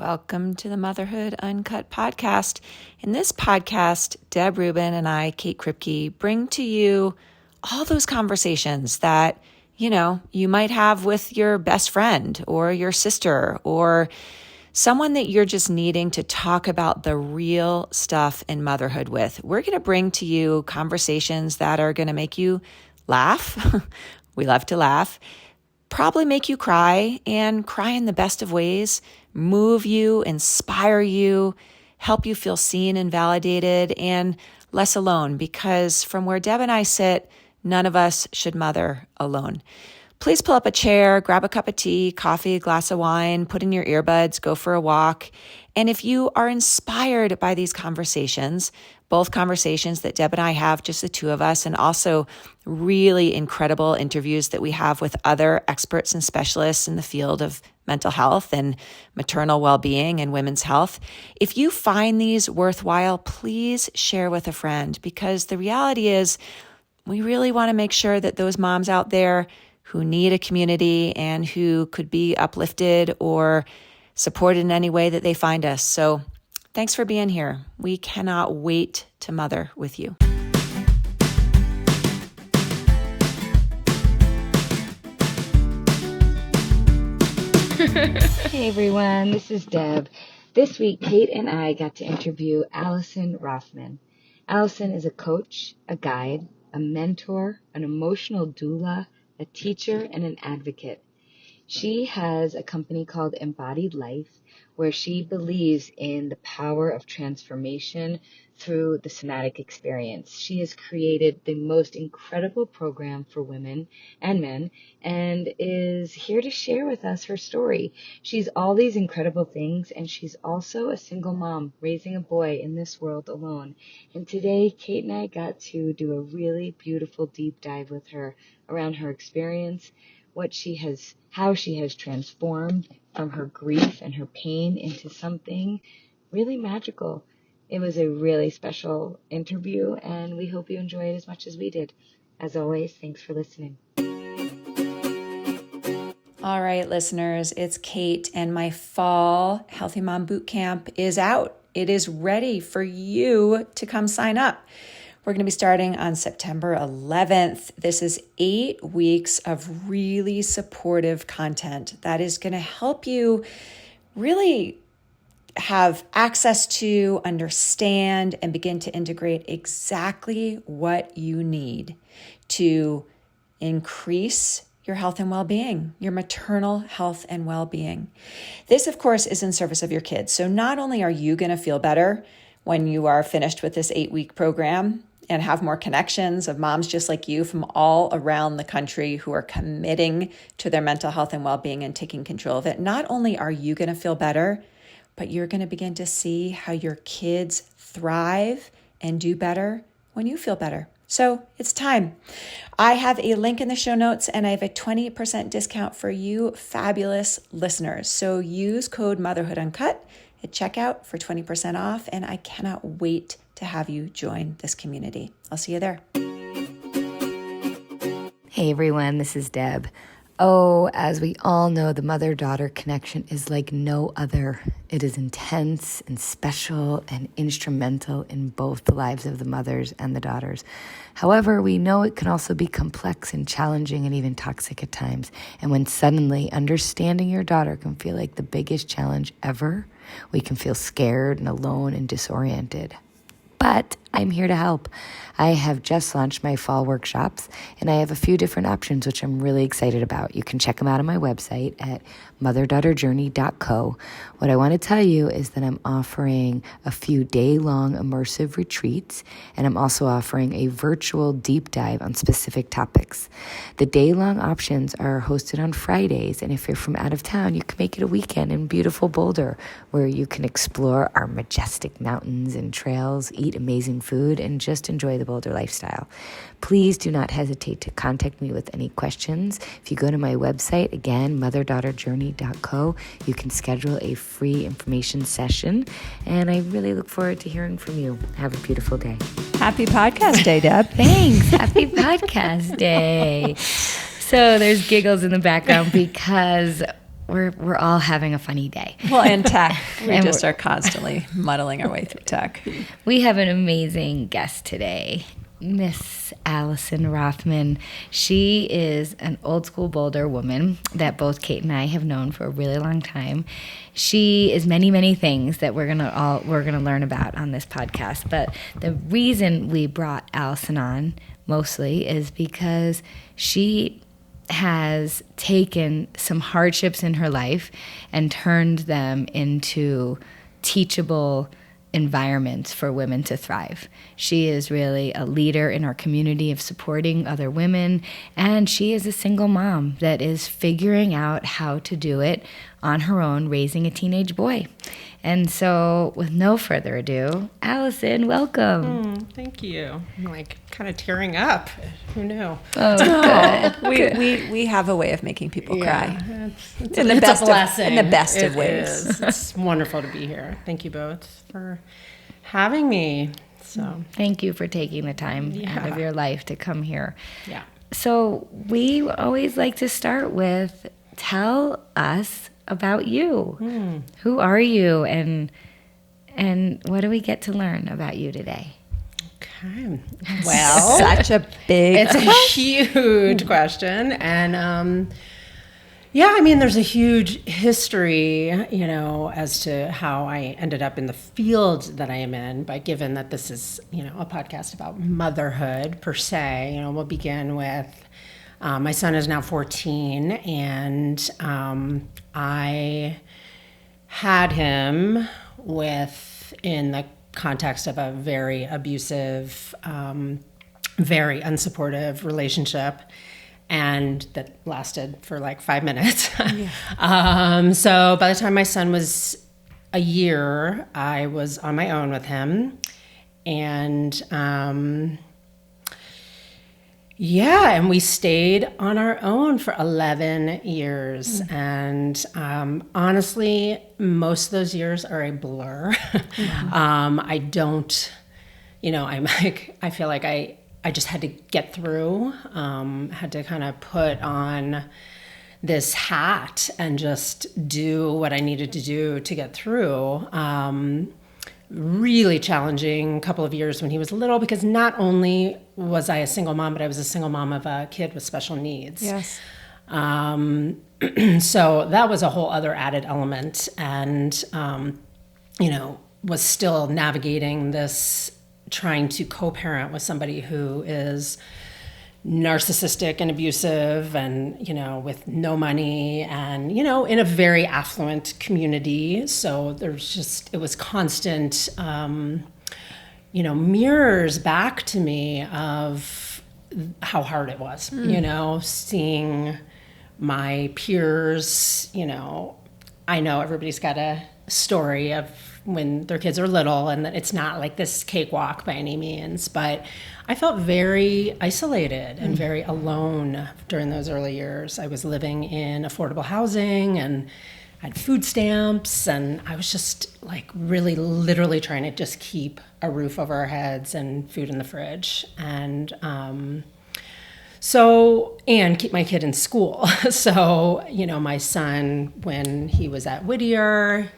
Welcome to the Motherhood Uncut podcast. In this podcast, Deb Rubin and I, Kate Kripke, bring to you all those conversations that, you might have with your best friend or your sister or someone that you're just needing to talk about the real stuff in motherhood with. We're going to bring to you conversations that are going to make you laugh. We love to laugh. Probably make you cry, and cry in the best of ways, move you, inspire you, help you feel seen and validated and less alone, because from where Deb and I sit, none of us should mother alone. Please pull up a chair, grab a cup of tea, coffee, a glass of wine, put in your earbuds, go for a walk. And if you are inspired by these conversations, both conversations that Deb and I have, just the two of us, and also really incredible interviews that we have with other experts and specialists in the field of mental health and maternal well-being and women's health. If you find these worthwhile, please share with a friend, because the reality is we really want to make sure that those moms out there who need a community and who could be uplifted or supported in any way that they find us. So thanks for being here. We cannot wait to mother with you. Hey everyone, this is Deb. This week, Kate and I got to interview Alison Rothman. Alison is a coach, a guide, a mentor, an emotional doula, a teacher, and an advocate. She has a company called Embodied Life, where she believes in the power of transformation through the somatic experience. She has created the most incredible program for women and men and is here to share with us her story. She's all these incredible things, and she's also a single mom raising a boy in this world alone. And today, Kate and I got to do a really beautiful deep dive with her around her experience, how she has transformed from her grief and her pain into something really magical. It was a really special interview, and we hope you enjoy it as much as we did. As always, thanks for listening. All right, listeners, it's Kate, and my fall Healthy Mom Bootcamp is out. It is ready for you to come sign up. We're going to be starting on September 11th. This is 8 weeks of really supportive content that is going to help you really have access to, understand, and begin to integrate exactly what you need to increase your health and well-being, your maternal health and well-being. This, of course, is in service of your kids. So not only are you going to feel better when you are finished with this 8-week program and have more connections of moms just like you from all around the country who are committing to their mental health and well-being and taking control of it, not only are you going to feel better, but you're going to begin to see how your kids thrive and do better when you feel better. So it's time. I have a link in the show notes, and I have a 20% discount for you fabulous listeners. So use code Motherhood Uncut at checkout for 20% off, and I cannot wait to have you join this community. I'll see you there. Hey everyone, this is Deb. Oh, as we all know, the mother-daughter connection is like no other. It is intense and special and instrumental in both the lives of the mothers and the daughters. However, we know it can also be complex and challenging and even toxic at times. And when suddenly understanding your daughter can feel like the biggest challenge ever, we can feel scared and alone and disoriented. But I'm here to help. I have just launched my fall workshops, and I have a few different options, which I'm really excited about. You can check them out on my website at motherdaughterjourney.co. What I want to tell you is that I'm offering a few day-long immersive retreats, and I'm also offering a virtual deep dive on specific topics. The day-long options are hosted on Fridays, and if you're from out of town, you can make it a weekend in beautiful Boulder, where you can explore our majestic mountains and trails, eat amazing food, and just enjoy the Boulder lifestyle. Please do not hesitate to contact me with any questions. If you go to my website, again, motherdaughterjourney.co, you can schedule a free information session, and I really look forward to hearing from you. Have a beautiful day. Happy podcast day, Deb. Thanks. Happy podcast day. So there's giggles in the background because we're all having a funny day. Well, and tech. We just are constantly muddling our way through tech. We have an amazing guest today, Miss Alison Rothman. She is an old school Boulder woman that both Kate and I have known for a really long time. She is many, many things that we're gonna learn about on this podcast. But the reason we brought Alison on mostly is because she has taken some hardships in her life and turned them into teachable environments for women to thrive. She is really a leader in our community of supporting other women, and she is a single mom that is figuring out how to do it on her own, raising a teenage boy. And so, with no further ado, Alison, welcome. Thank you. I'm like kind of tearing up. Who knew? Oh, good. We have a way of making people cry. It's In the best of ways. Is. It's wonderful to be here. Thank you both for having me. So Thank you for taking the time out of your life to come here. yeah. So we always like to start with, tell us about you. Who are you, and what do we get to learn about you today? Okay. Well, Such a big. it's a huge question, and yeah, I mean, there's a huge history, as to how I ended up in the field that I am in. But given that this is, a podcast about motherhood per se, we'll begin with my son is now 14, and I had him in the context of a very abusive, very unsupportive relationship. And that lasted for like 5 minutes. So by the time my son was a year, I was on my own with him. And and we stayed on our own for 11 years. And honestly, most of those years are a blur. I don't, I feel like I just had to get through, had to kind of put on this hat and just do what I needed to do to get through. Really challenging couple of years when he was little, because not only was I a single mom, but I was a single mom of a kid with special needs. Yes. So that was a whole other added element, and, was still navigating this, trying to co-parent with somebody who is narcissistic and abusive and, with no money and, in a very affluent community. So it was constant, mirrors back to me of how hard it was, seeing my peers, I know everybody's got a story of when their kids are little, and that it's not like this cakewalk by any means, but I felt very isolated and very alone during those early years. I was living in affordable housing and had food stamps, and I was just like really literally trying to just keep a roof over our heads and food in the fridge, and and keep my kid in school. So, my son, when he was at Whittier,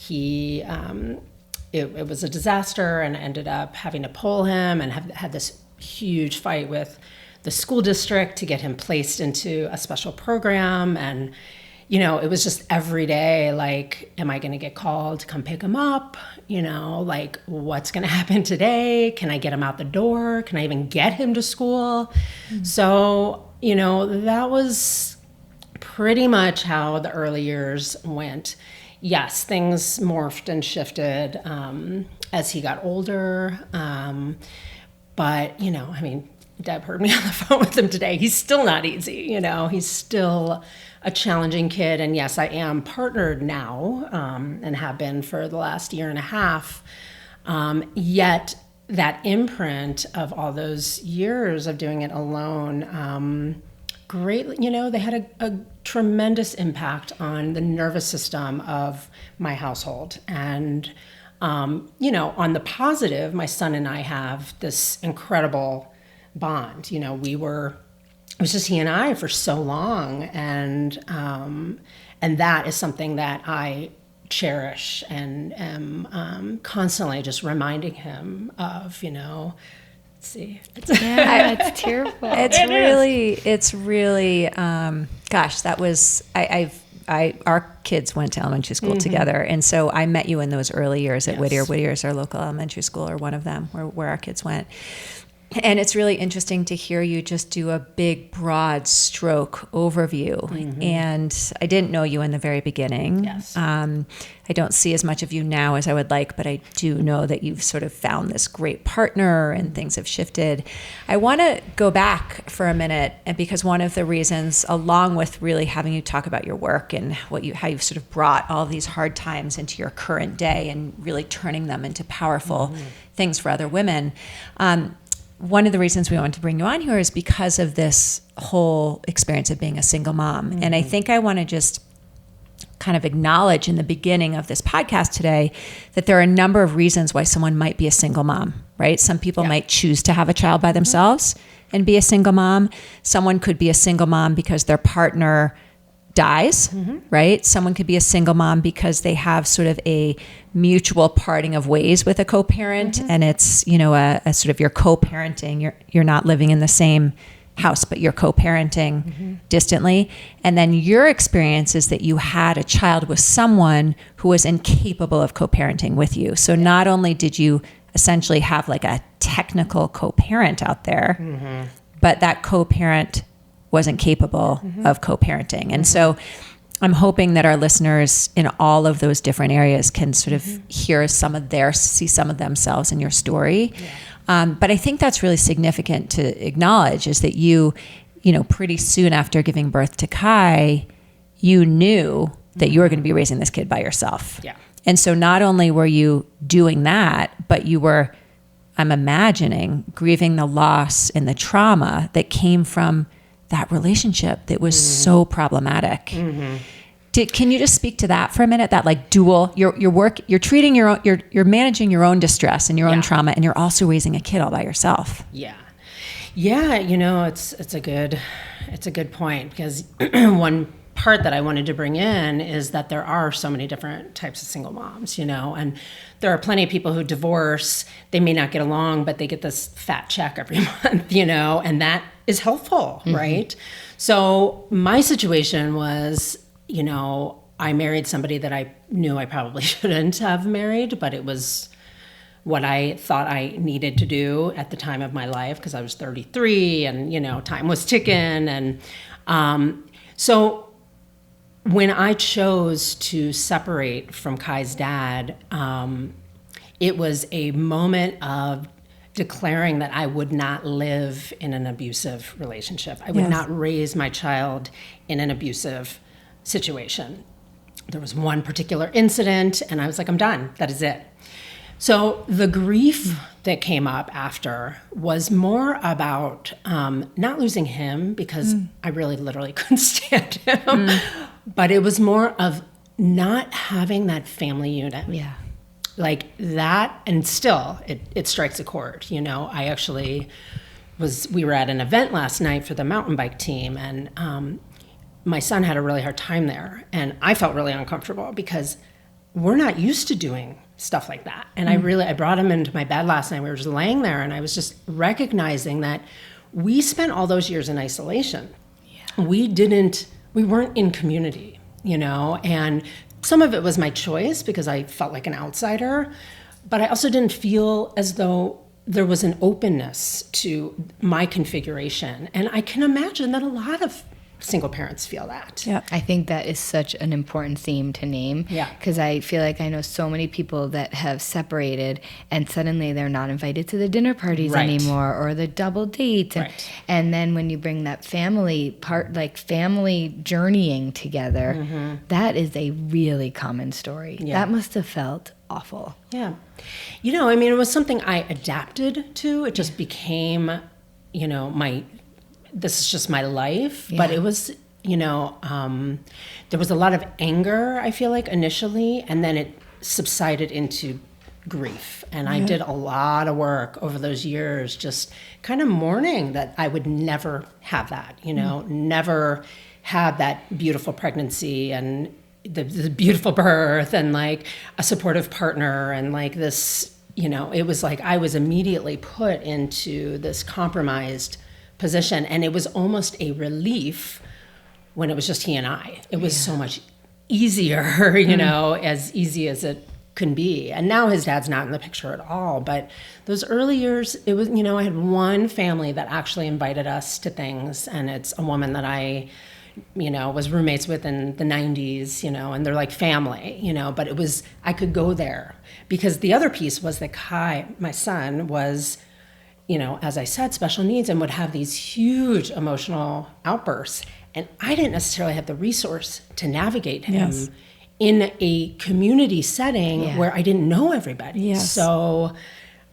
it was a disaster, and I ended up having to pull him and had this huge fight with the school district to get him placed into a special program. And, it was just every day, like, am I going to get called to come pick him up? Like, what's going to happen today? Can I get him out the door? Can I even get him to school? So, that was pretty much how the early years went. Yes, things morphed and shifted as he got older. But, Deb heard me on the phone with him today. He's still not easy, he's still a challenging kid. And yes, I am partnered now and have been for the last year and a half. Yet that imprint of all those years of doing it alone, greatly, they had a tremendous impact on the nervous system of my household. And, on the positive, my son and I have this incredible bond. It was just he and I for so long. And And that is something that I cherish and am constantly just reminding him of, let's see. It's tearful. It's really, gosh, that was, our kids went to elementary school together. And so I met you in those early years at Whittier. Whittier is our local elementary school, or one of them, where our kids went. And it's really interesting to hear you just do a big, broad stroke overview. And I didn't know you in the very beginning. Yes. I don't see as much of you now as I would like, but I do know that you've sort of found this great partner and things have shifted. I want to go back for a minute, and because one of the reasons, along with really having you talk about your work and how you've sort of brought all these hard times into your current day and really turning them into powerful things for other women. One of the reasons we wanted to bring you on here is because of this whole experience of being a single mom. And I think I want to just kind of acknowledge in the beginning of this podcast today that there are a number of reasons why someone might be a single mom, right? Some people might choose to have a child by themselves and be a single mom. Someone could be a single mom because their partner dies, right? Someone could be a single mom because they have sort of a mutual parting of ways with a co-parent, and it's, a sort of you're co-parenting. You're not living in the same house, but you're co-parenting distantly. And then your experience is that you had a child with someone who was incapable of co-parenting with you. So not only did you essentially have like a technical co-parent out there, but that co-parent wasn't capable of co-parenting. And so I'm hoping that our listeners in all of those different areas can sort of see some of themselves in your story. But I think that's really significant to acknowledge, is that you pretty soon after giving birth to Kai, you knew that you were going to be raising this kid by yourself. Yeah. And so not only were you doing that, but you were, I'm imagining, grieving the loss and the trauma that came from that relationship that was so problematic. Can you just speak to that for a minute? That like dual, you're treating your own, you're managing your own distress and your own trauma, and you're also raising a kid all by yourself. Yeah. It's a good point, because one part that I wanted to bring in is that there are so many different types of single moms, and there are plenty of people who divorce. They may not get along, but they get this fat check every month, and that is helpful, right? So my situation was, I married somebody that I knew I probably shouldn't have married, but it was what I thought I needed to do at the time of my life, because I was 33 and, time was ticking. And so when I chose to separate from Kai's dad, it was a moment of declaring that I would not live in an abusive relationship. I would not raise my child in an abusive situation. There was one particular incident, and I was like, I'm done. That is it. So the grief that came up after was more about not losing him, because I really literally couldn't stand him, but it was more of not having that family unit. Yeah. Like that, and still it strikes a chord. I actually we were at an event last night for the mountain bike team, and my son had a really hard time there, and I felt really uncomfortable because we're not used to doing stuff like that. And I brought him into my bed last night. We were just laying there, and I was just recognizing that we spent all those years in isolation. Yeah. We weren't in community, and some of it was my choice because I felt like an outsider, but I also didn't feel as though there was an openness to my configuration. And I can imagine that a lot of single parents feel that. Yeah, I think that is such an important theme to name. Yeah, because I feel like I know so many people that have separated, and suddenly they're not invited to the dinner parties anymore, or the double dates. And then when you bring that family part, like family journeying together, that is a really common story. Yeah. That must have felt awful. Yeah, it was something I adapted to. It just became, this is just my life. But it was, there was a lot of anger, I feel like, initially, and then it subsided into grief. And I did a lot of work over those years, just kind of mourning that I would never have that, never have that beautiful pregnancy and the beautiful birth and like a supportive partner and like this, it was like I was immediately put into this compromised position, and it was almost a relief when it was just he and I. It was so much easier, as easy as it can be. And now his dad's not in the picture at all. But those early years, it was, I had one family that actually invited us to things, and it's a woman that I, was roommates with in the 90s, and they're like family, but it was, I could go there because the other piece was that Kai, my son, was, as I said, special needs and would have these huge emotional outbursts. And I didn't necessarily have the resource to navigate him in a community setting where I didn't know everybody. Yes. So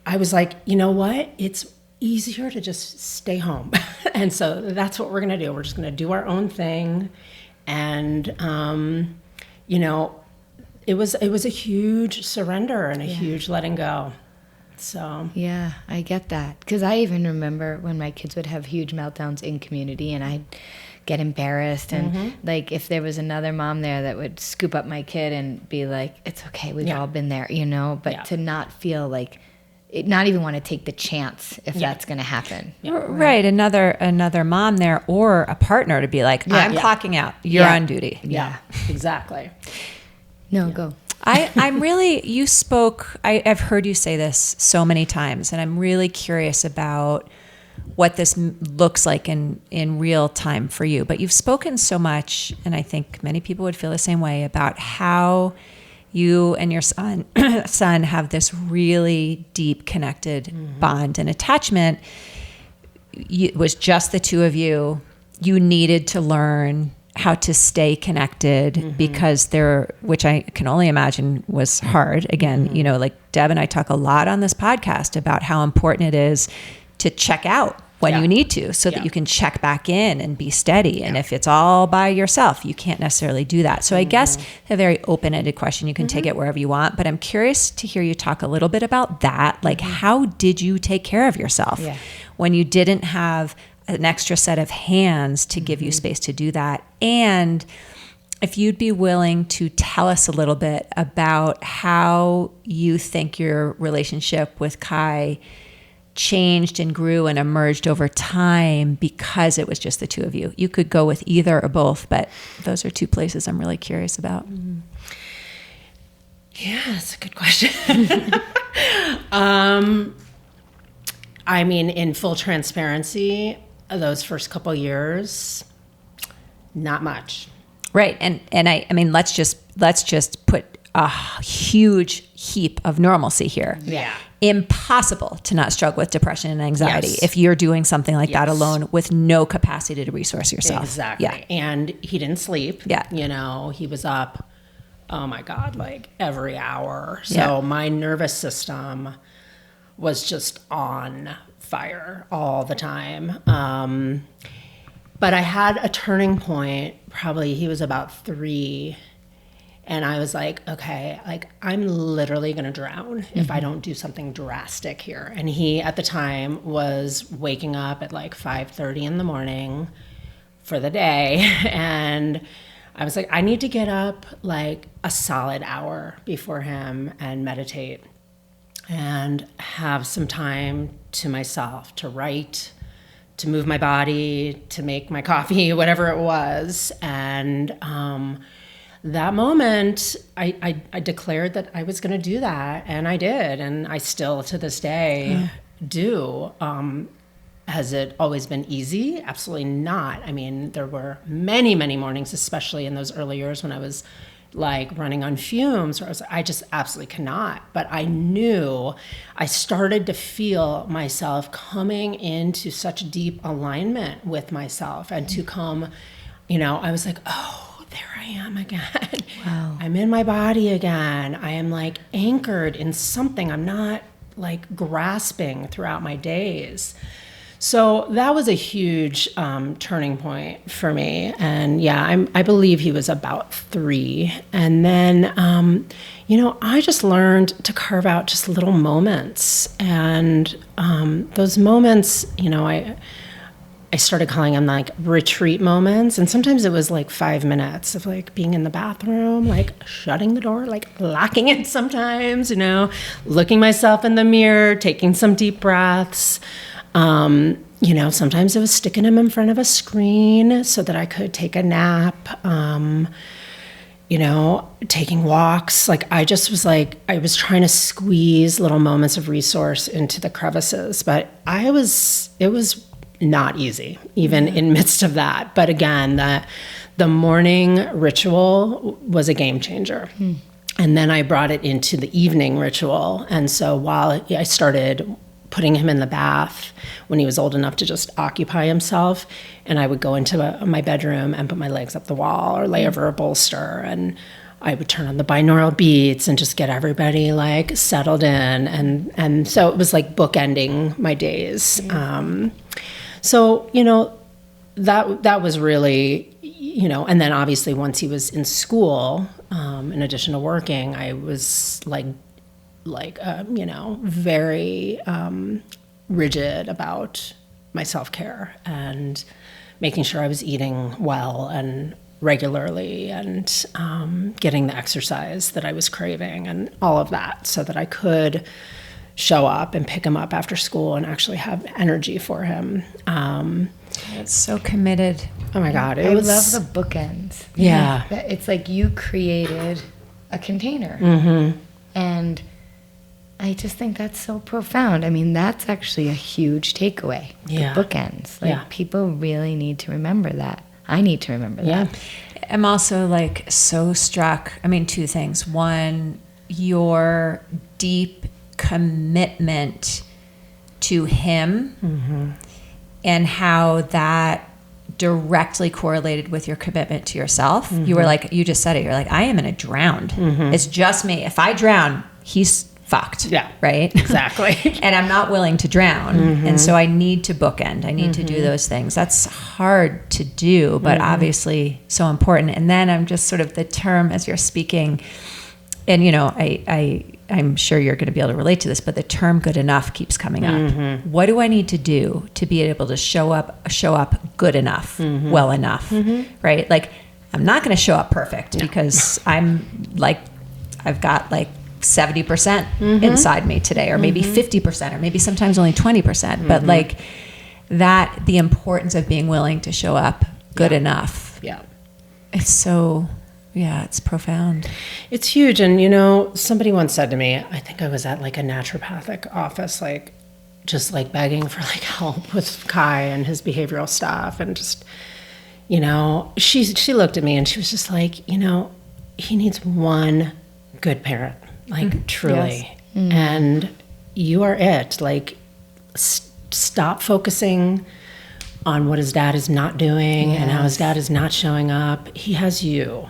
I was like, you know what? It's easier to just stay home. And so that's what we're going to do. We're just going to do our own thing. And, it was a huge surrender and a huge letting go. So yeah, I get that. Because I even remember when my kids would have huge meltdowns in community and I'd get embarrassed. And like if there was another mom there that would scoop up my kid and be like, it's okay, we've all been there, but to not feel like, not even want to take the chance if that's going to happen. Right. Another mom there or a partner to be like, I'm clocking out. You're on duty. Yeah, exactly. No, go. I'm really, you spoke, I've heard you say this so many times, and I'm really curious about what this looks like in real time for you. But you've spoken so much, and I think many people would feel the same way, about how you and your son have this really deep connected bond and attachment. It was just the two of you. You needed to learn how to stay connected because which I can only imagine was hard. Again, like Deb and I talk a lot on this podcast about how important it is to check out when you need to, so that you can check back in and be steady. And if it's all by yourself, you can't necessarily do that. So I guess a very open-ended question, you can take it wherever you want, but I'm curious to hear you talk a little bit about that. Like, how did you take care of yourself when you didn't have an extra set of hands to give you space to do that? And if you'd be willing to tell us a little bit about how you think your relationship with Kai changed and grew and emerged over time because it was just the two of you. You could go with either or both, but those are two places I'm really curious about. Yeah, that's a good question. I mean, in full transparency, those first couple years, not much. Right. And I mean, let's just put a huge heap of normalcy here. Yeah. Impossible to not struggle with depression and anxiety if you're doing something like that alone with no capacity to resource yourself. Exactly. Yeah. And he didn't sleep. Yeah. He was up, oh my God, like every hour. So my nervous system was just on fire all the time. But I had a turning point, probably he was about 3. And I was like, okay, like I'm literally going to drown if I don't do something drastic here. And he, at the time, was waking up at like 5:30 in the morning for the day. And I was like, I need to get up like a solid hour before him and meditate and have some time to myself to write, to move my body, to make my coffee, whatever it was. And that moment, I declared that I was going to do that, and I did, and I still, to this day, do. Has it always been easy? Absolutely not. I mean, there were many, many mornings, especially in those early years when I was like running on fumes, or I just absolutely cannot. But I knew, I started to feel myself coming into such deep alignment with myself, and to come, I was like, oh, there I am again. Wow. I'm in my body again. I am like anchored in something. I'm not like grasping throughout my days. So that was a huge turning point for me. And I believe he was about 3. And then, I just learned to carve out just little moments. And those moments, I I started calling them like retreat moments. And sometimes it was like 5 minutes of like being in the bathroom, like shutting the door, like locking it sometimes, you know, looking myself in the mirror, taking some deep breaths. You know, sometimes it was sticking him in front of a screen so that I could take a nap. You know, taking walks. Like I just was like, I was trying to squeeze little moments of resource into the crevices, but it was not easy, even in midst of that. But again, the morning ritual was a game changer. And then I brought it into the evening ritual. And so while I started putting him in the bath when he was old enough to just occupy himself, and I would go into my bedroom and put my legs up the wall or lay over a bolster, and I would turn on the binaural beats and just get everybody like settled in, and so it was like bookending my days. So you know, that was really, you know, and then obviously once he was in school, in addition to working, I was like you know, very rigid about my self-care and making sure I was eating well and regularly and getting the exercise that I was craving and all of that so that I could show up and pick him up after school and actually have energy for him. It's so committed. Oh my God. I love the bookends. Yeah. It's like you created a container. And I just think that's so profound. I mean, that's actually a huge takeaway. Yeah. The bookends. Like people really need to remember that. I need to remember that. I'm also like so struck. I mean, two things. One, your deep commitment to him and how that directly correlated with your commitment to yourself. You were like, you just said it. You're like, I am gonna drown. It's just me. If I drown, he's fucked. Yeah. Right? Exactly. And I'm not willing to drown. And so I need to bookend. I need to do those things. That's hard to do, but obviously so important. And then I'm just sort of the term as you're speaking, and you know, I'm sure you're going to be able to relate to this, but the term good enough keeps coming up. What do I need to do to be able to show up good enough, well enough, right? Like, I'm not going to show up perfect because I'm like, I've got like 70% inside me today, or maybe 50%, or maybe sometimes only 20%. But like that, the importance of being willing to show up good enough. Yeah. It's so, it's profound. It's huge. And, you know, somebody once said to me, I think I was at like a naturopathic office, like just like begging for like help with Kai and his behavioral stuff. And just, you know, she looked at me and she was just like, you know, he needs one good parent, like truly. Yes. And you are it. Like, stop focusing on what his dad is not doing and how his dad is not showing up. He has you.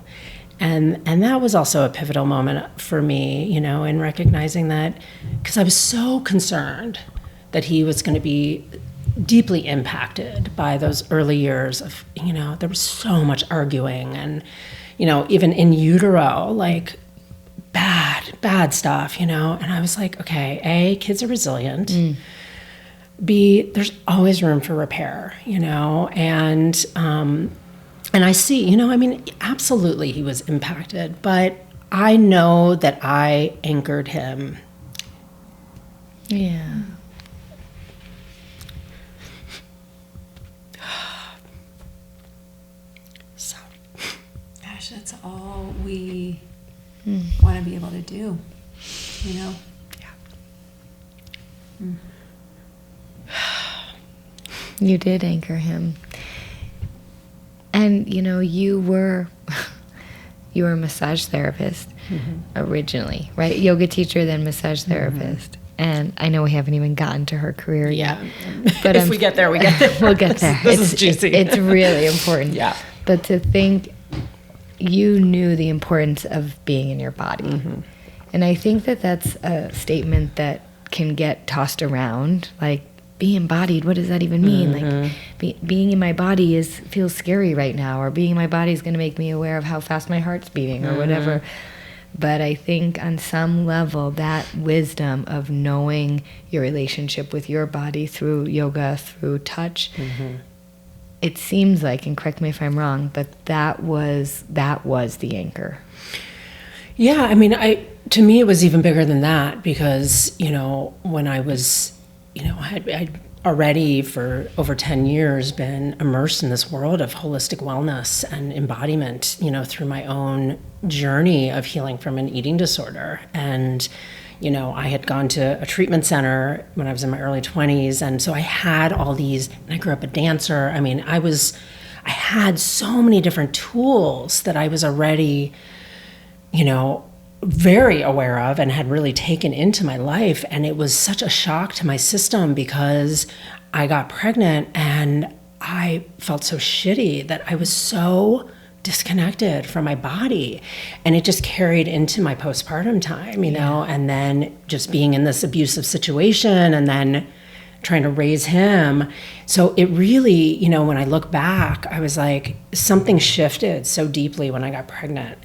And that was also a pivotal moment for me, you know, in recognizing that, because I was so concerned that he was going to be deeply impacted by those early years of, you know, there was so much arguing and, you know, even in utero, like bad stuff, you know. And I was like, okay, A, kids are resilient. B, there's always room for repair, you know. And I see, you know, I mean, absolutely he was impacted, but I know that I anchored him. Yeah. So, gosh, that's all we want to be able to do, you know? Yeah. You did anchor him. And, you know, you were a massage therapist originally, right? Yoga teacher, then massage therapist. And I know we haven't even gotten to her career yet. But if we get there, we get there. We'll get there. This is juicy. It's really important. Yeah. But to think you knew the importance of being in your body. And I think that that's a statement that can get tossed around, like, be embodied, what does that even mean? Like, being in my body feels scary right now, or being in my body is going to make me aware of how fast my heart's beating, or whatever. But I think on some level, that wisdom of knowing your relationship with your body through yoga, through touch, it seems like, and correct me if I'm wrong, but that was the anchor. Yeah, I mean, to me, it was even bigger than that because, when I was, I'd already for over 10 years been immersed in this world of holistic wellness and embodiment, through my own journey of healing from an eating disorder. And, I had gone to a treatment center when I was in my early 20s. And so I had all these, and I grew up a dancer. I mean, I had so many different tools that I was already, very aware of and had really taken into my life. And it was such a shock to my system because I got pregnant and I felt so shitty that I was so disconnected from my body. And it just carried into my postpartum time, and then just being in this abusive situation and then trying to raise him. So it really, when I look back, I was like, something shifted so deeply when I got pregnant.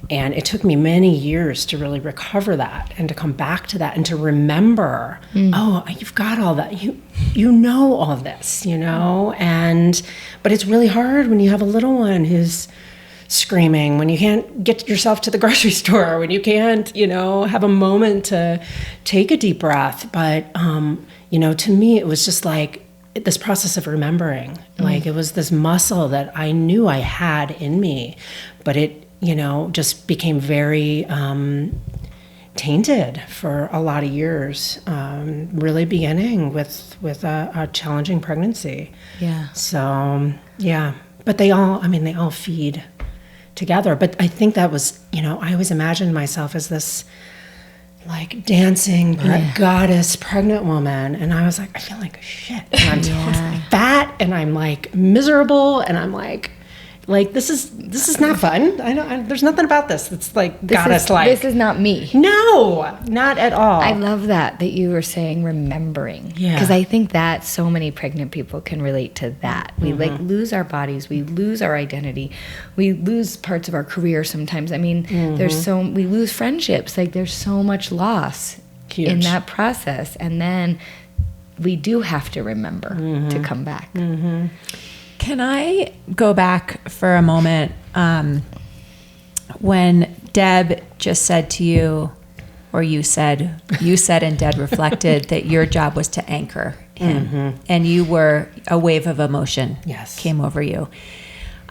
And it took me many years to really recover that and to come back to that and to remember, oh, you've got all that. You know all this, but it's really hard when you have a little one who's screaming, when you can't get yourself to the grocery store, when you can't, have a moment to take a deep breath. But, to me, it was just like this process of remembering, like it was this muscle that I knew I had in me, but it, just became very tainted for a lot of years, really beginning with a challenging pregnancy. Yeah. So, yeah. But they all feed together. But I think that was, I always imagined myself as this like dancing goddess pregnant woman. And I was like, I feel like shit. And I'm totally fat and I'm like miserable and I'm like this is not fun. There's nothing about this that's like goddess-like. This is not me. No, not at all. I love that you were saying remembering. Yeah. Because I think that so many pregnant people can relate to that. We lose our bodies. We lose our identity. We lose parts of our career sometimes. I mean, we lose friendships. Like there's so much loss in that process. And then we do have to remember to come back. Mm-hmm. Can I go back for a moment when Deb just said to you, or you said and Deb reflected that your job was to anchor him, and you were, a wave of emotion came over you.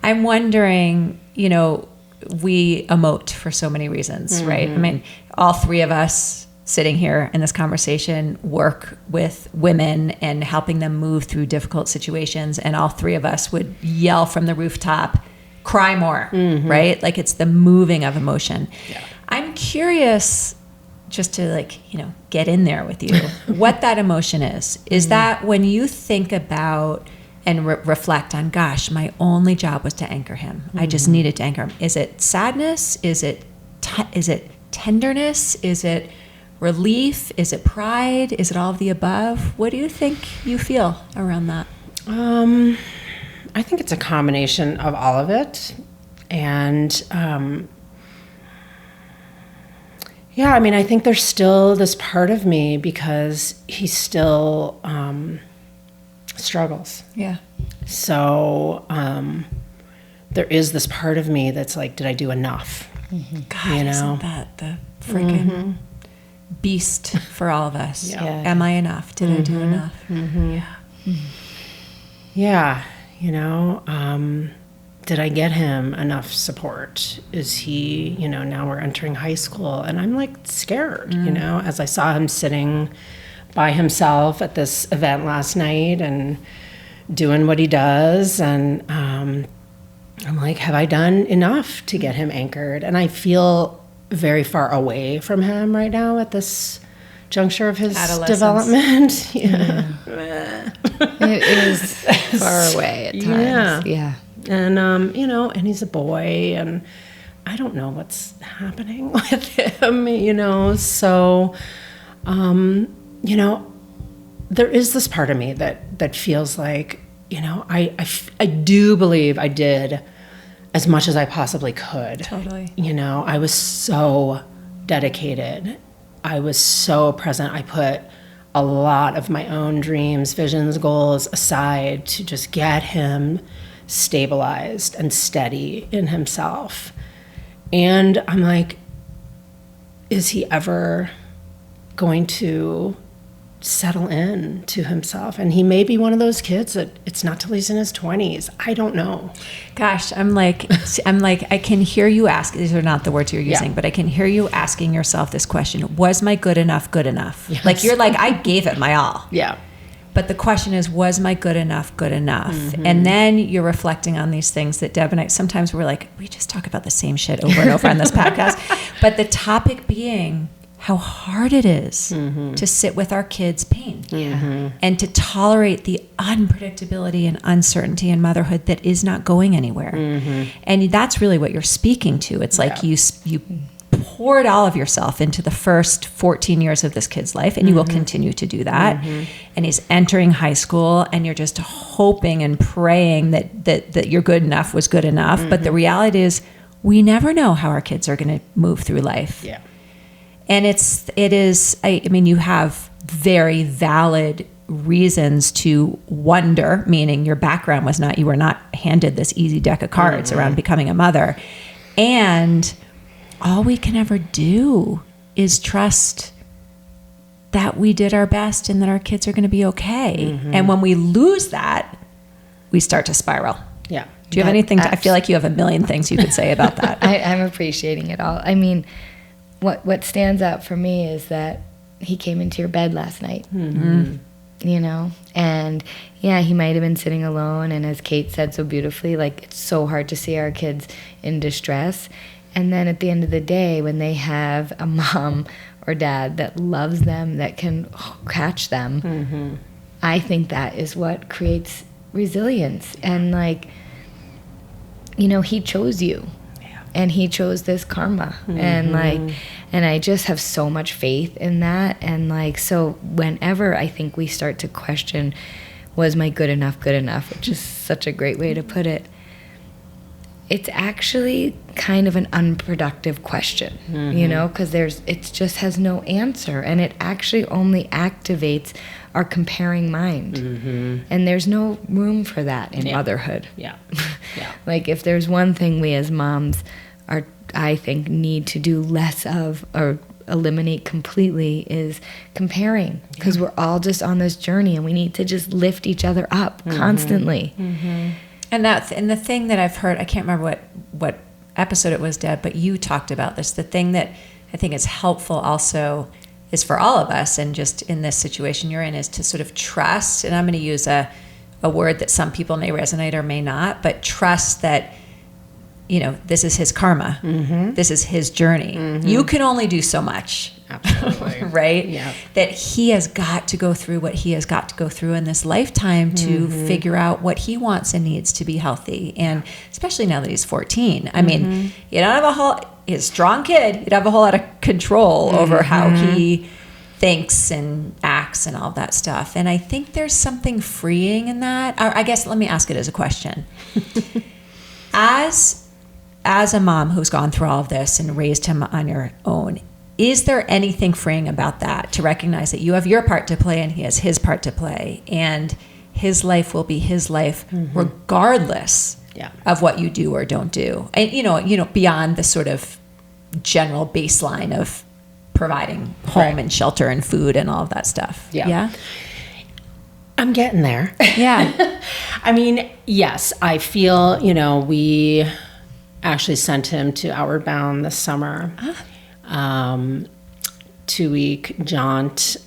I'm wondering, we emote for so many reasons, right? I mean, all three of us sitting here in this conversation work with women and helping them move through difficult situations. And all three of us would yell from the rooftop, cry more, right? Like it's the moving of emotion. Yeah. I'm curious just to get in there with you, what that emotion is. Is that when you think about and reflect on, gosh, my only job was to anchor him. I just needed to anchor him. Is it sadness? Is it tenderness? Is it relief? Is it pride? Is it all of the above? What do you think you feel around that? I think it's a combination of all of it. And I think there's still this part of me because he still struggles. Yeah. So there is this part of me that's like, did I do enough? God, isn't that the freaking beast for all of us? Yeah. Am I enough? Did I do enough? Yeah. Did I get him enough support? Is he, now we're entering high school and I'm like scared, as I saw him sitting by himself at this event last night and doing what he does. And I'm like, have I done enough to get him anchored? And I feel very far away from him right now at this juncture of his development. It is far away at times. Yeah. And and he's a boy and I don't know what's happening with him, so there is this part of me that feels like, I do believe I did as much as I possibly could. Totally. I was so dedicated. I was so present. I put a lot of my own dreams, visions, goals aside to just get him stabilized and steady in himself. And I'm like, is he ever going to settle in to himself? And he may be one of those kids that it's not till he's in his 20s. I don't know. Gosh, I'm like, I can hear you ask, these are not the words you're using, but I can hear you asking yourself this question: was my good enough good enough? Yes. Like, you're like, I gave it my all. Yeah. But the question is, was my good enough good enough? And then you're reflecting on these things that Deb and I, sometimes we're like, we just talk about the same shit over and over on this podcast. But the topic being how hard it is to sit with our kids' pain and to tolerate the unpredictability and uncertainty in motherhood that is not going anywhere. And that's really what you're speaking to. It's like you poured all of yourself into the first 14 years of this kid's life, and you will continue to do that. And he's entering high school, and you're just hoping and praying that your good enough was good enough. But the reality is, we never know how our kids are going to move through life. Yeah. And I mean, you have very valid reasons to wonder, meaning your background was not, you were not handed this easy deck of cards around becoming a mother. And all we can ever do is trust that we did our best and that our kids are going to be okay. And when we lose that, we start to spiral. Yeah. Do you have anything I feel like you have a million things you could say about that. I'm appreciating it all. I mean, what stands out for me is that he came into your bed last night, you know, and yeah, he might have been sitting alone. And as Kate said so beautifully, like, it's so hard to see our kids in distress. And then at the end of the day, when they have a mom or dad that loves them, that can catch them, I think that is what creates resilience. And like, you know, he chose you. And he chose this karma. And like, and I just have so much faith in that. And like, so whenever I think we start to question, was my good enough, which is such a great way to put it, it's actually kind of an unproductive question, you know, because it just has no answer. And it actually only activates our comparing mind. And there's no room for that in motherhood. Yeah. Like, if there's one thing we as moms I think need to do less of, or eliminate completely, is comparing, because we're all just on this journey and we need to just lift each other up constantly. And the thing that I've heard, I can't remember what episode it was, Deb, but you talked about this. The thing that I think is helpful also is for all of us, and just in this situation you're in, is to sort of trust, and I'm going to use a word that some people may resonate or may not, but trust that, you know, this is his karma. This is his journey. You can only do so much. Absolutely. Right? Yeah. That he has got to go through what he has got to go through in this lifetime to figure out what he wants and needs to be healthy. And especially now that he's 14. I mean, you don't have he's a strong kid. You'd have a whole lot of control over how he thinks and acts and all that stuff. And I think there's something freeing in that. Or I guess, let me ask it as a question. As a mom who's gone through all of this and raised him on your own, is there anything freeing about that, to recognize that you have your part to play and he has his part to play, and his life will be his life regardless of what you do or don't do? And you know, beyond the sort of general baseline of providing home and shelter and food and all of that stuff. Yeah. I'm getting there. Yeah. I mean, yes, I feel, you know, we actually sent him to Outward Bound this summer. 2-week jaunt.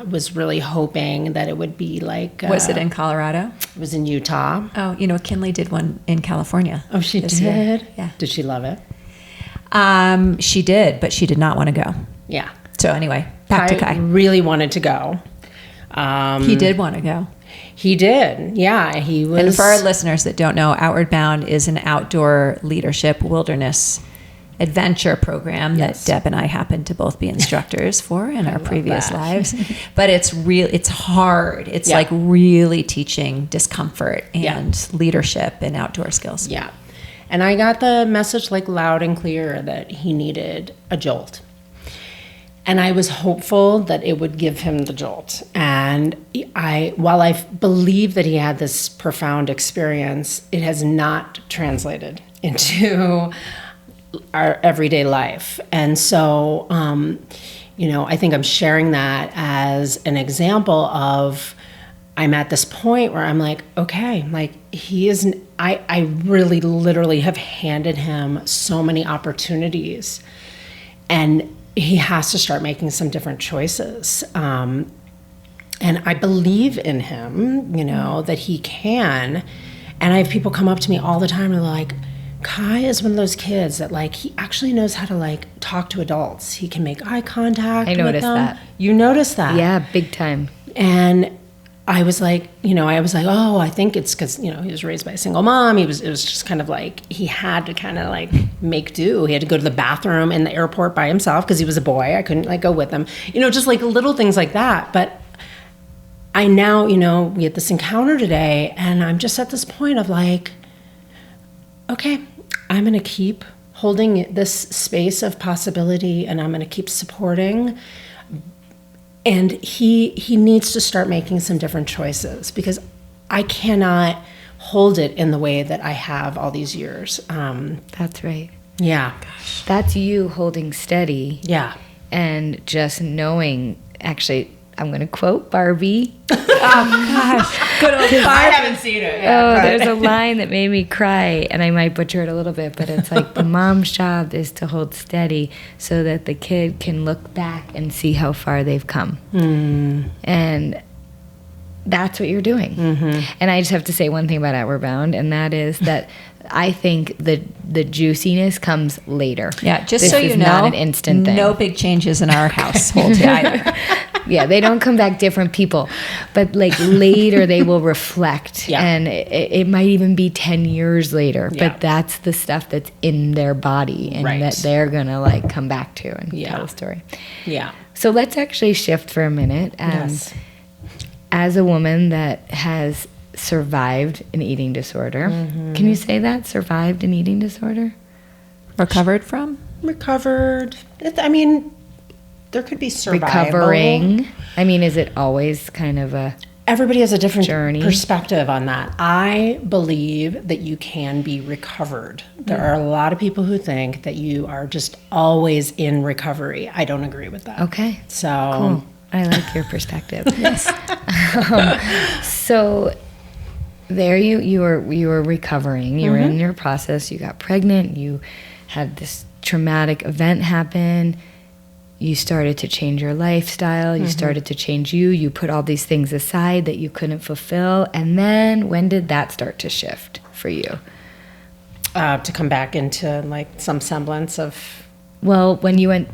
Was really hoping that it would be like... was it in Colorado? It was in Utah. Oh, you know, Kinley did one in California. Oh, she did? Year. Yeah. Did she love it? She did, but she did not want to go. Yeah. So anyway, back to Kai. I really wanted to go. He did want to go. He did. Yeah, he was. And for our listeners that don't know, Outward Bound is an outdoor leadership wilderness adventure program that Deb and I happen to both be instructors for in our previous lives. But it's hard. It's like really teaching discomfort and leadership and outdoor skills. Yeah. And I got the message like loud and clear that he needed a jolt. And I was hopeful that it would give him the jolt. And while I believe that he had this profound experience, it has not translated into our everyday life. And so, I think I'm sharing that as an example of, I'm at this point where I'm like, okay, like I really literally have handed him so many opportunities, and he has to start making some different choices. And I believe in him, that he can. And I have people come up to me all the time and they're like, Kai is one of those kids that like, he actually knows how to like talk to adults. He can make eye contact with them. I noticed that. You noticed that? Yeah, big time. And I was like, oh, I think it's because, he was raised by a single mom. It was just kind of like, he had to kind of like make do. He had to go to the bathroom in the airport by himself because he was a boy. I couldn't like go with him, just like little things like that. But I now, we had this encounter today, and I'm just at this point of like, okay, I'm going to keep holding this space of possibility, and I'm going to keep supporting. And he needs to start making some different choices, because I cannot hold it in the way that I have all these years. That's right. Yeah. Gosh. That's you holding steady. Yeah. And just knowing, actually, I'm going to quote Barbie. Oh, gosh. Good old Barbie. I haven't seen it. Yeah, there's a line that made me cry, and I might butcher it a little bit, but it's like, the mom's job is to hold steady so that the kid can look back and see how far they've come. And that's what you're doing. And I just have to say one thing about Outward Bound, and that is that I think the juiciness comes later. Yeah, just this so you know, not an instant thing. No big changes in our household either. Yeah, they don't come back different people, but like later they will reflect, and it might even be 10 years later, but that's the stuff that's in their body, and that they're gonna like come back to and tell a story. Yeah. So let's actually shift for a minute. As a woman that has survived an eating disorder, can you say that? Survived an eating disorder? Recovered from? Recovered. There could be survival. Recovering. Is it always kind of a... Everybody has a different journey. Perspective on that. I believe that you can be recovered. There are a lot of people who think that you are just always in recovery. I don't agree with that. Okay. So cool. I like your perspective. Yes. So there you were recovering. You were in your process. You got pregnant. You had this traumatic event happen. You started to change your lifestyle. You started to change you. You put all these things aside that you couldn't fulfill. And then when did that start to shift for you? To come back into like some semblance of... Well, when you went,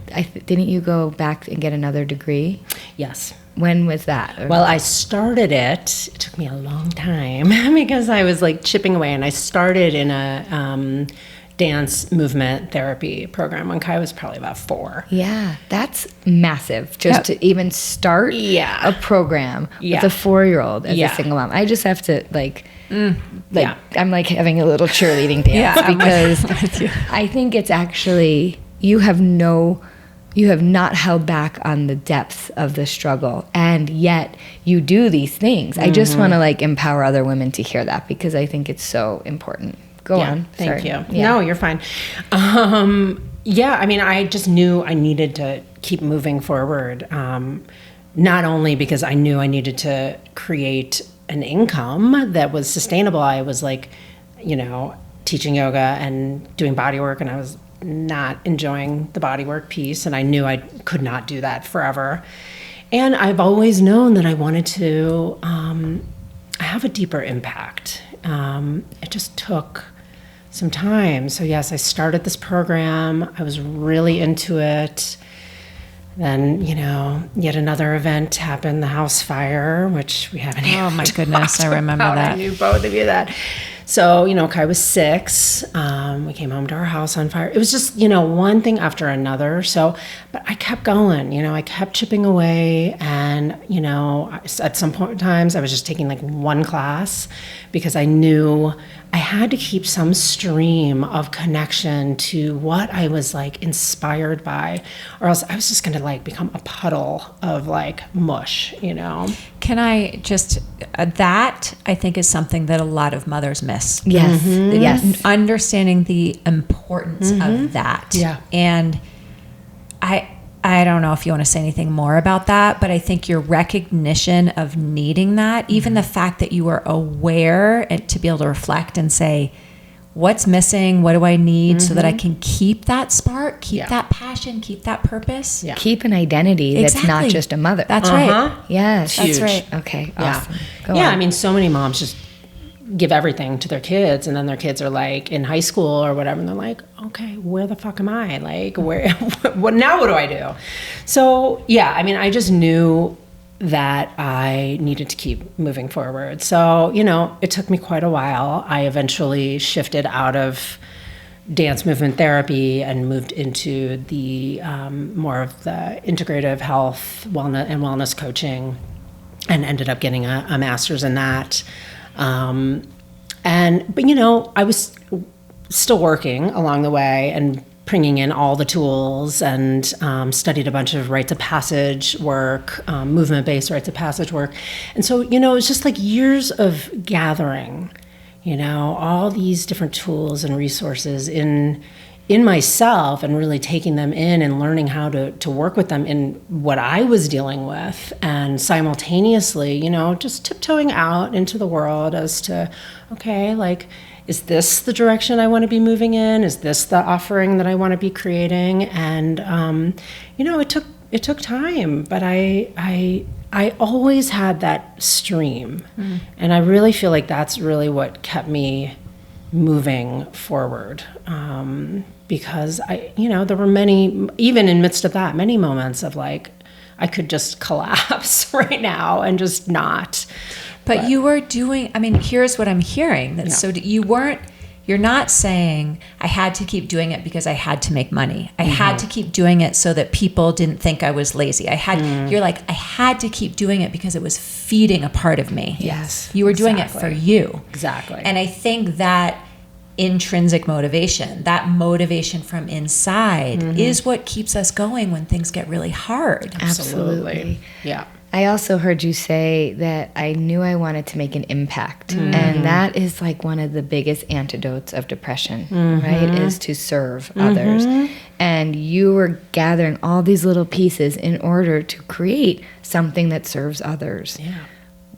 didn't you go back and get another degree? Yes. When was that? Well, I started it. It took me a long time because I was like chipping away. And I started in a... dance movement therapy program when Kai was probably about 4. Yeah, that's massive. Just to even start a program with a 4-year-old as a single mom. I just have to I'm like having a little cheerleading dance because I think it's actually, you have not held back on the depths of the struggle, and yet you do these things. I just want to like empower other women to hear that, because I think it's so important. Go on. Thank you. Yeah. No, you're fine. I just knew I needed to keep moving forward. Not only because I knew I needed to create an income that was sustainable. I was like, teaching yoga and doing body work, and I was not enjoying the body work piece, and I knew I could not do that forever. And I've always known that I wanted to have a deeper impact. It just took some time. So yes, I started this program. I was really into it. Then, yet another event happened, the house fire, which we haven't even Oh my goodness, I remember about. that. I knew both of you that. So, Kai was 6. We came home to our house on fire. It was just, one thing after another. So, but I kept going, I kept chipping away. And, at some point in times, I was just taking like one class because I knew I had to keep some stream of connection to what I was like inspired by, or else I was just going to like become a puddle of like mush, Can I just, that I think is something that a lot of mothers miss. Yes. Mm-hmm. Yes. Understanding the importance of that. Yeah. And I don't know if you want to say anything more about that, but I think your recognition of needing that, even the fact that you are aware and to be able to reflect and say, what's missing? What do I need so that I can keep that spark, keep that passion, keep that purpose? Yeah. Keep an identity that's not just a mother. That's right. Yes. That's right. Okay. Yeah. Awesome. Go on. I mean, so many moms just give everything to their kids, and then their kids are like in high school or whatever, and they're like, okay, where the fuck am I? Like, where, what do I do? So, I mean, I just knew that I needed to keep moving forward. So, it took me quite a while. I eventually shifted out of dance movement therapy and moved into the more of the integrative health, wellness coaching, and ended up getting a master's in that. But I was still working along the way and bringing in all the tools, and studied a bunch of rites of passage work, movement-based rites of passage work. And so, it was just like years of gathering, all these different tools and resources in myself, and really taking them in and learning how to work with them in what I was dealing with, and simultaneously, just tiptoeing out into the world as to, okay, like, is this the direction I want to be moving in? Is this the offering that I want to be creating? And, it took time, but I always had that stream. And I really feel like that's really what kept me moving forward. Because there were many, even in midst of that, many moments of like, I could just collapse right now and just not. But you were doing, I mean, here's what I'm hearing. That So you're not saying I had to keep doing it because I had to make money. I had to keep doing it so that people didn't think I was lazy. You're like, I had to keep doing it because it was feeding a part of me. Yes. You were doing it for you. Exactly. And I think that intrinsic motivation, that motivation from inside is what keeps us going when things get really hard. Absolutely. Yeah. I also heard you say that I knew I wanted to make an impact. And that is like one of the biggest antidotes of depression, right? Is to serve others. And you were gathering all these little pieces in order to create something that serves others,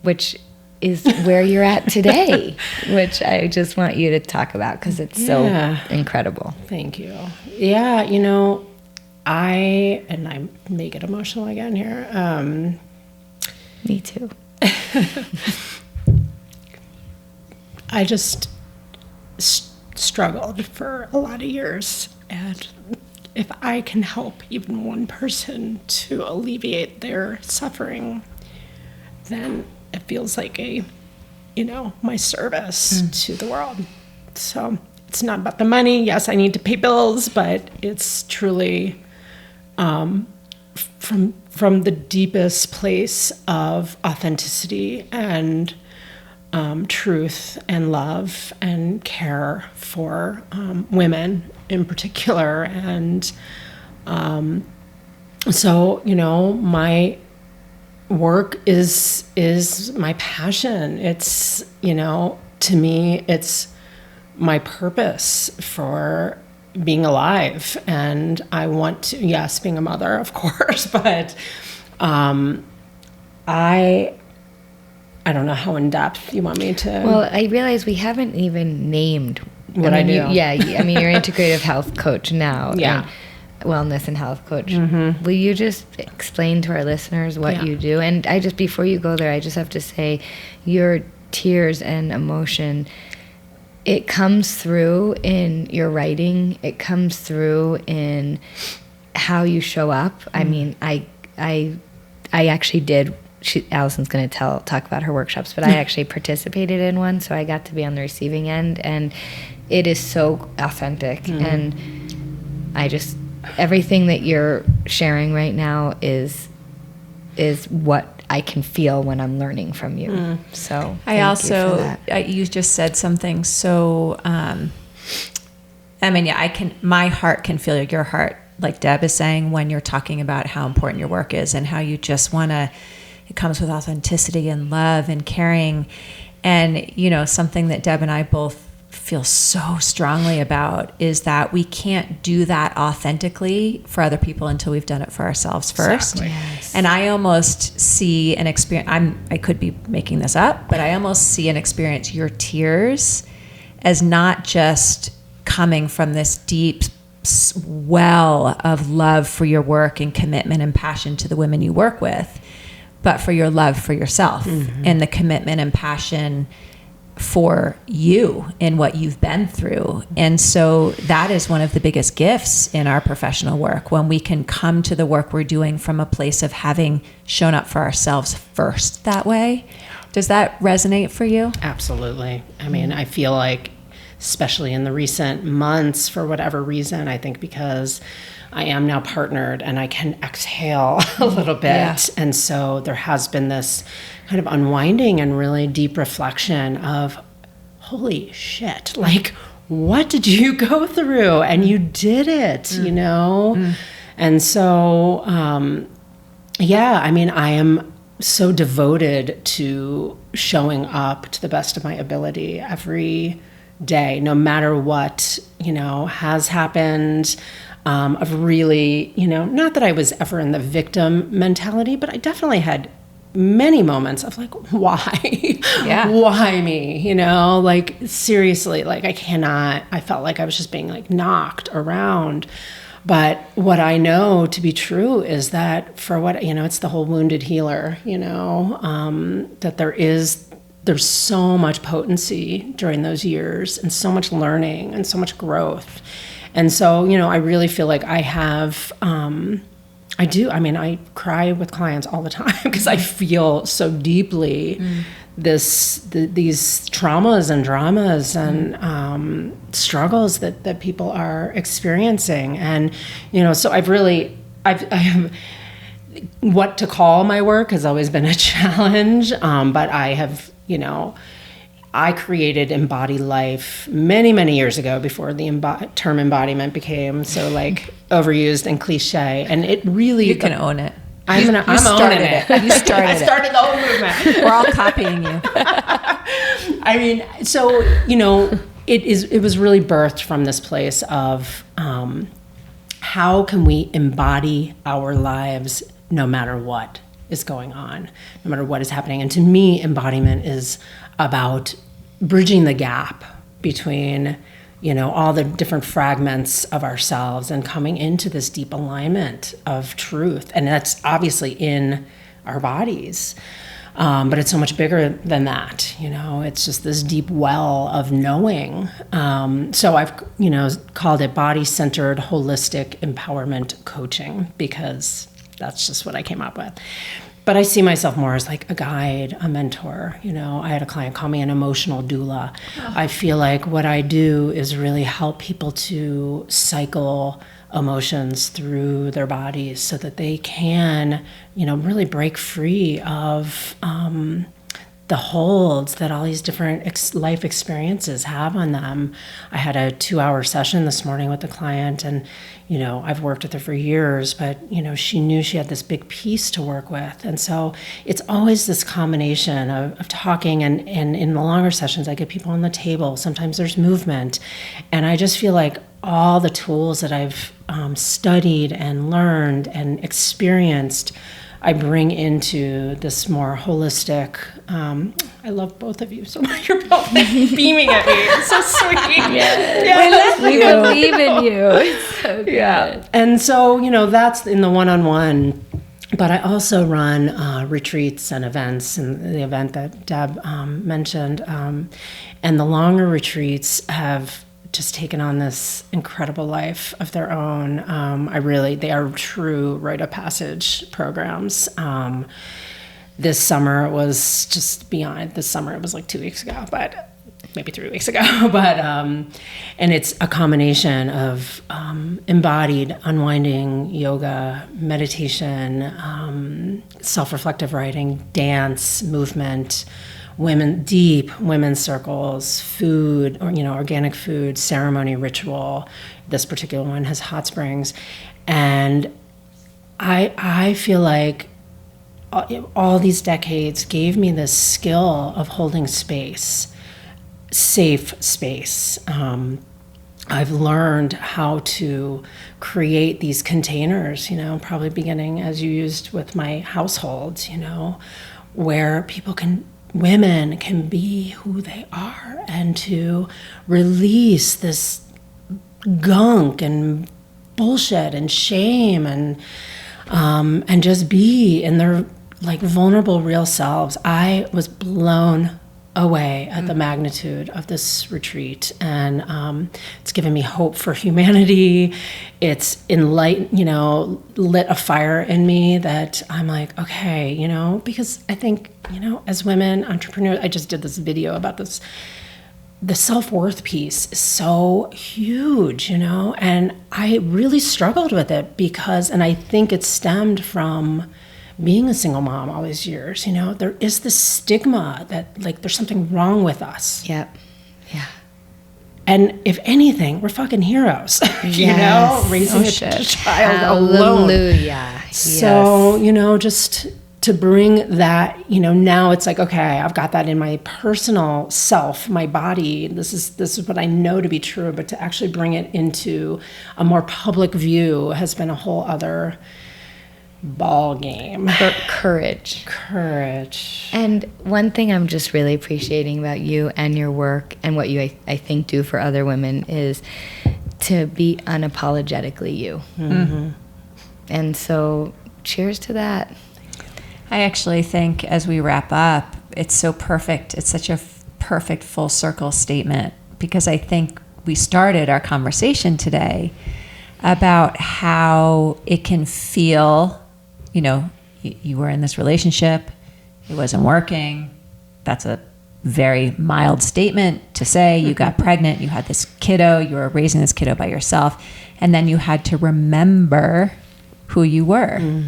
which is where you're at today, which I just want you to talk about because it's so incredible. Thank you. Yeah, I may get emotional again here. Me too. I just struggled for a lot of years, and if I can help even one person to alleviate their suffering, then it feels like my service to the world. So it's not about the money. Yes, I need to pay bills, but it's truly from the deepest place of authenticity and truth and love and care for women in particular. And so, my work is my passion. It's, to me, it's my purpose for being alive. And I want to, yes, being a mother, of course, but I don't know how in depth you want me to. Well, I realize we haven't even named what I do. I mean, you're an integrative health coach now. Yeah. And wellness and health coach. Will you just explain to our listeners what you do? And before you go there, I just have to say your tears and emotion, it comes through in your writing. It comes through in how you show up. I mean, I actually did Alison's going to talk about her workshops, but I actually participated in one, so I got to be on the receiving end, and it is so authentic. And I just, everything that you're sharing right now is what I can feel when I'm learning from you. So I also, you just said something so, my heart can feel your heart, like Deb is saying, when you're talking about how important your work is and how you just want to, it comes with authenticity and love and caring. And, something that Deb and I both feel so strongly about is that we can't do that authentically for other people until we've done it for ourselves first. Exactly. Yes. And I almost see an experience, I could be making this up, but I almost see and experience your tears as not just coming from this deep well of love for your work and commitment and passion to the women you work with, but for your love for yourself and the commitment and passion for you and what you've been through. And so that is one of the biggest gifts in our professional work, when we can come to the work we're doing from a place of having shown up for ourselves first that way. Does that resonate for you? Absolutely. I mean, I feel like, especially in the recent months, for whatever reason, I think because I am now partnered and I can exhale a little bit. Yeah. And so there has been this kind of unwinding and really deep reflection of, holy shit, like, what did you go through? And you did it, And so, I mean, I am so devoted to showing up to the best of my ability every day, no matter what, has happened. Of really, not that I was ever in the victim mentality, but I definitely had many moments of like, why? Yeah. Why me? Like, seriously, like I felt like I was just being like knocked around. But what I know to be true is that it's the whole wounded healer, that there's so much potency during those years and so much learning and so much growth. And so, I really feel like I have, I do. I mean, I cry with clients all the time because I feel so deeply these traumas and dramas and struggles that people are experiencing. And, so I have, what to call my work has always been a challenge. But I have, I created Embodied Life many, many years ago, before the term embodiment became so like overused and cliche. And it really... You can own it. I'm owning it. You started I started the whole movement. We're all copying you. I mean, so, it was really birthed from this place of how can we embody our lives no matter what is going on, no matter what is happening. And to me, embodiment is about bridging the gap between, all the different fragments of ourselves and coming into this deep alignment of truth. And that's obviously in our bodies. But it's so much bigger than that. It's just this deep well of knowing. So I've, called it body-centered holistic empowerment coaching, because that's just what I came up with. But I see myself more as like a guide, a mentor. I had a client call me an emotional doula. Oh. I feel like what I do is really help people to cycle emotions through their bodies so that they can, really break free of the holds that all these different life experiences have on them. I had a 2-hour session this morning with a client, and I've worked with her for years, but she knew she had this big piece to work with. And so it's always this combination of talking, and in the longer sessions I get people on the table. Sometimes there's movement, and I just feel like all the tools that I've studied and learned and experienced, I bring into this more holistic. I love both of you so much. You're both beaming at me. It's so sweet. Yeah. We believe in you. It's so good. Yeah. And so, that's in the one-on-one. But I also run retreats and events, and the event that Deb mentioned. And the longer retreats have just taken on this incredible life of their own. They are true rite of passage programs. this summer was just beyond. This summer, it was like 2 weeks ago, but maybe 3 weeks ago. But and it's a combination of embodied unwinding yoga, meditation, self-reflective writing, dance, movement, deep women's circles, food, or organic food, ceremony, ritual. This particular one has hot springs, and I feel like all these decades gave me this skill of holding space, safe space. I've learned how to create these containers, probably beginning as you used with my household, where women can be who they are and to release this gunk and bullshit and shame and just be in their like vulnerable real selves. I was blown away at the magnitude of this retreat, and it's given me hope for humanity. It's lit a fire in me that I'm like, okay, because I think, as women entrepreneurs, I just did this video about this. The self-worth piece is so huge, and I really struggled with it and I think it stemmed from being a single mom all these years. There is this stigma that like there's something wrong with us. Yep. Yeah. And if anything, we're fucking heroes, Yes. raising a child Hallelujah. alone. So, just to bring that, now it's like, okay, I've got that in my personal self, my body. This is what I know to be true, but to actually bring it into a more public view has been a whole other ball game. Courage. And one thing I'm just really appreciating about you and your work and what you, I think, do for other women is to be unapologetically you. Mm-hmm. And so cheers to that. I actually think as we wrap up, it's so perfect. It's such a perfect full circle statement, because I think we started our conversation today about how it can feel, you were in this relationship, it wasn't working. That's a very mild statement to say. You got pregnant, you had this kiddo, you were raising this kiddo by yourself, and then you had to remember who you were.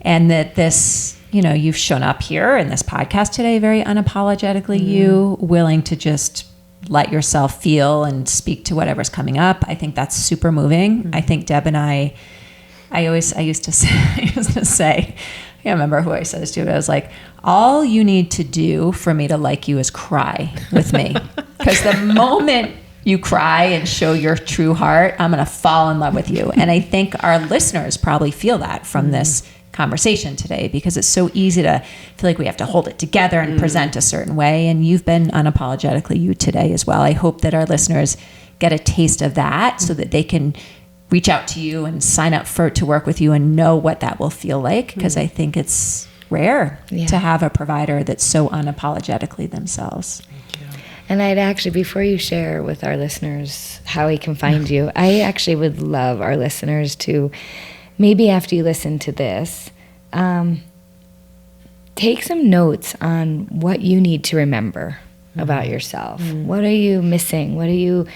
And that this, you've shown up here in this podcast today very unapologetically you, willing to just let yourself feel and speak to whatever's coming up. I think that's super moving. I think Deb and I used to say, I can't remember who I said this to, but I was like, all you need to do for me to like you is cry with me. Because the moment you cry and show your true heart, I'm going to fall in love with you. And I think our listeners probably feel that from this conversation today, because it's so easy to feel like we have to hold it together and present a certain way. And you've been unapologetically you today as well. I hope that our listeners get a taste of that so that they can reach out to you and sign up to work with you and know what that will feel like. Because I think it's rare to have a provider that's so unapologetically themselves. And I'd actually, before you share with our listeners how we can find you, I actually would love our listeners to, maybe after you listen to this, take some notes on what you need to remember about yourself. What are you missing? What are you,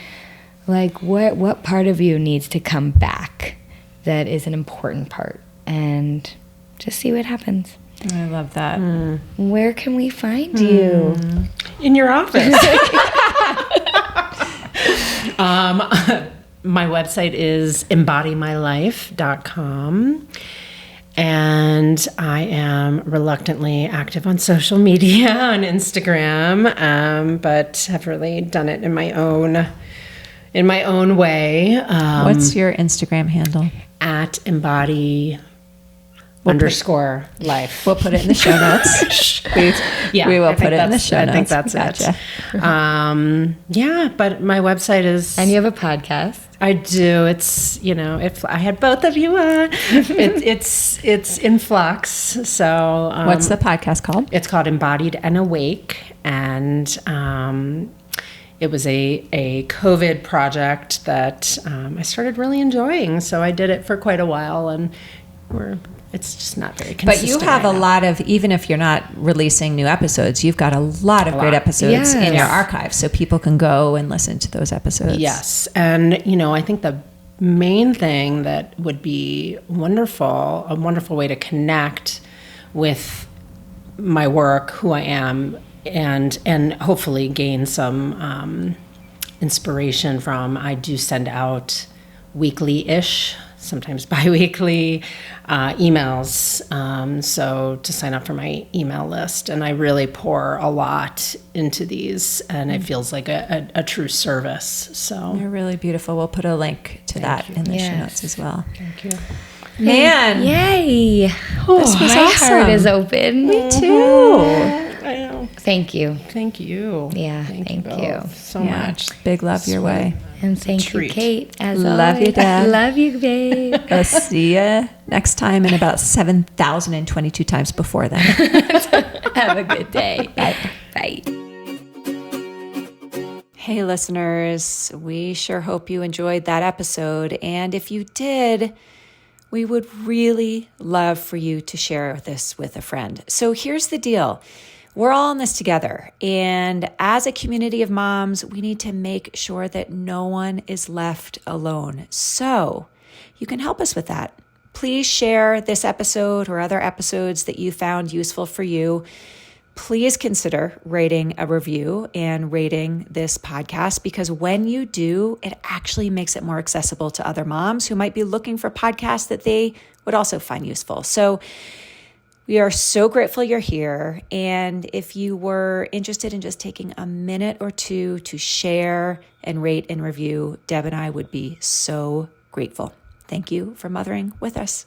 what part of you needs to come back that is an important part? And just see what happens. I love that. Where can we find you? in your office. My website is embodymylife.com. And I am reluctantly active on social media, on Instagram, but have really done it in my own way. What's your Instagram handle? At embody _life. We'll put it in the show notes. we will put it in the show notes. I think that's it. But my website is... And you have a podcast. I do. It's, if I had both of you on, it's in flux. So... what's the podcast called? It's called Embodied and Awake. And it was a COVID project that I started really enjoying. So I did it for quite a while, and we're it's just not very consistent. But you have right a now. lot of, even if you're not releasing new episodes, you've got a lot of great episodes in your archive, so people can go and listen to those episodes. Yes. And, I think the main thing that would be a wonderful way to connect with my work, who I am, and hopefully gain some inspiration from, I do send out weekly-ish, sometimes bi-weekly emails, so to sign up for my email list. And I really pour a lot into these, and it feels like a true service. So They're really beautiful. We'll put a link to that in the show notes as well. thank you. Man. Yay. This was My awesome. heart is open. Me too. I know. Thank you. Thank you. Yeah, thank you. both so much. Big love your way. And thank you, treat. Kate, as Love always. you, Deb. Love you, babe. We'll see you next time, and about 7,022 times before then. Have a good day. Bye. Bye. Hey, listeners, we sure hope you enjoyed that episode. And if you did, we would really love for you to share this with a friend. So here's the deal. We're all in this together. And as a community of moms, we need to make sure that no one is left alone. So you can help us with that. Please share this episode or other episodes that you found useful for you. Please consider rating a review and rating this podcast, because when you do, it actually makes it more accessible to other moms who might be looking for podcasts that they would also find useful. So we are so grateful you're here. And if you were interested in just taking a minute or two to share and rate and review, Deb and I would be so grateful. Thank you for mothering with us.